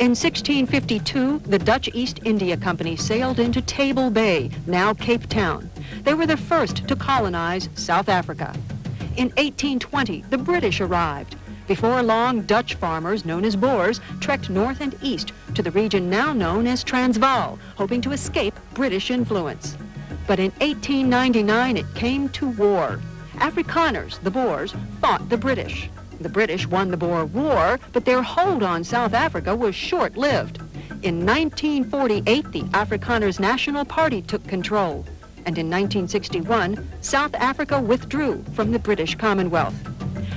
In 1652, the Dutch East India Company sailed into Table Bay, now Cape Town. They were the first to colonize South Africa. In 1820, the British arrived. Before long, Dutch farmers, known as Boers, trekked north and east to the region now known as Transvaal, hoping to escape British influence. But in 1899, it came to war. Afrikaners, the Boers, fought the British. The British won the Boer War, but their hold on South Africa was short-lived. In 1948, the Afrikaners National Party took control. And in 1961, South Africa withdrew from the British Commonwealth.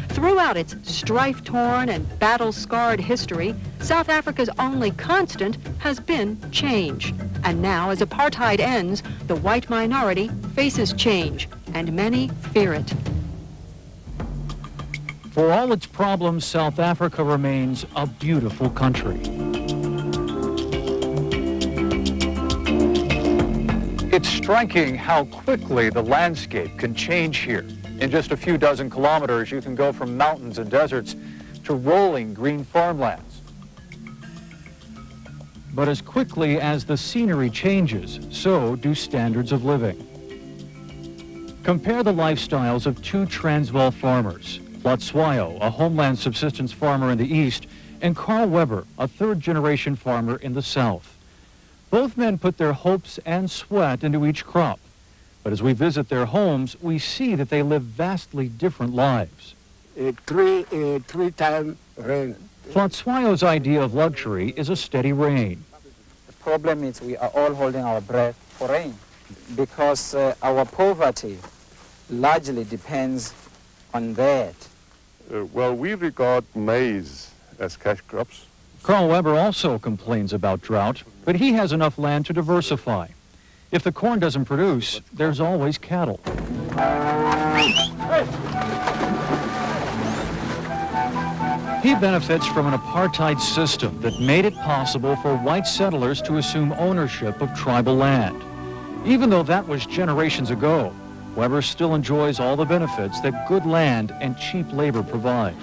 Throughout its strife-torn and battle-scarred history, South Africa's only constant has been change. And now, as apartheid ends, the white minority faces change, and many fear it. For all its problems, South Africa remains a beautiful country. It's striking how quickly the landscape can change here. In just a few dozen kilometers, you can go from mountains and deserts to rolling green farmlands. But as quickly as the scenery changes, so do standards of living. Compare the lifestyles of two Transvaal farmers, Flatswayo, a homeland subsistence farmer in the east, and Carl Weber, a third-generation farmer in the south. Both men put their hopes and sweat into each crop. But as we visit their homes, we see that they live vastly different lives. Three-time rain. Flatswayo's idea of luxury is a steady rain. The problem is we are all holding our breath for rain because our poverty largely depends on that. Well, we regard maize as cash crops. Carl Weber also complains about drought, but he has enough land to diversify. If the corn doesn't produce, there's always cattle. He benefits from an apartheid system that made it possible for white settlers to assume ownership of tribal land. Even though that was generations ago, Weber still enjoys all the benefits that good land and cheap labor provide.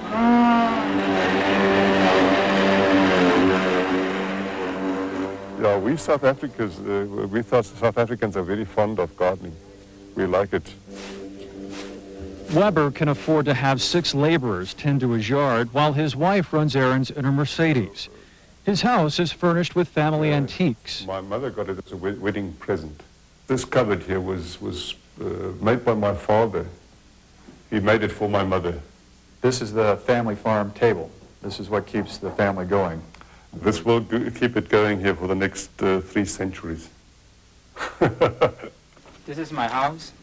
Yeah, we South Africans are very fond of gardening. We like it. Weber can afford to have 6 laborers tend to his yard while his wife runs errands in her Mercedes. His house is furnished with family antiques. My mother got it as a wedding present. This cupboard here was made by my father. He made it for my mother. This is the family farm table. This is what keeps the family going. This will keep it going here for the next 3 centuries. This is my house.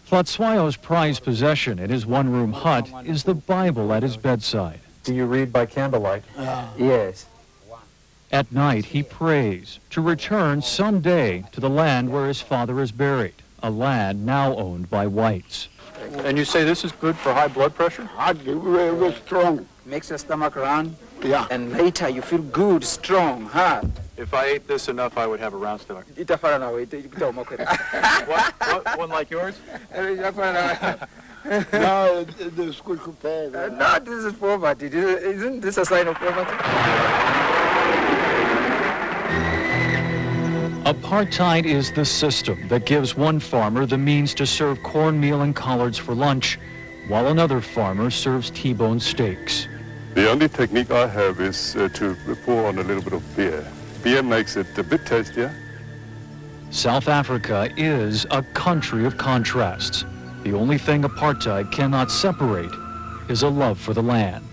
Flatswayo's prized possession in his one-room hut is the Bible at his bedside. Do you read by candlelight? Yes. At night, he prays to return someday to the land where his father is buried, a land now owned by whites. And you say this is good for high blood pressure? Very strong. Makes your stomach round. Yeah. And later you feel good, strong, hard. If I ate this enough, I would have a round stomach. What? One like yours? No, this is good compared. No, this is poverty. Isn't this a sign of poverty? Apartheid is the system that gives one farmer the means to serve cornmeal and collards for lunch, while another farmer serves T-bone steaks. The only technique I have is to pour on a little bit of beer. Beer makes it a bit tastier. South Africa is a country of contrasts. The only thing apartheid cannot separate is a love for the land.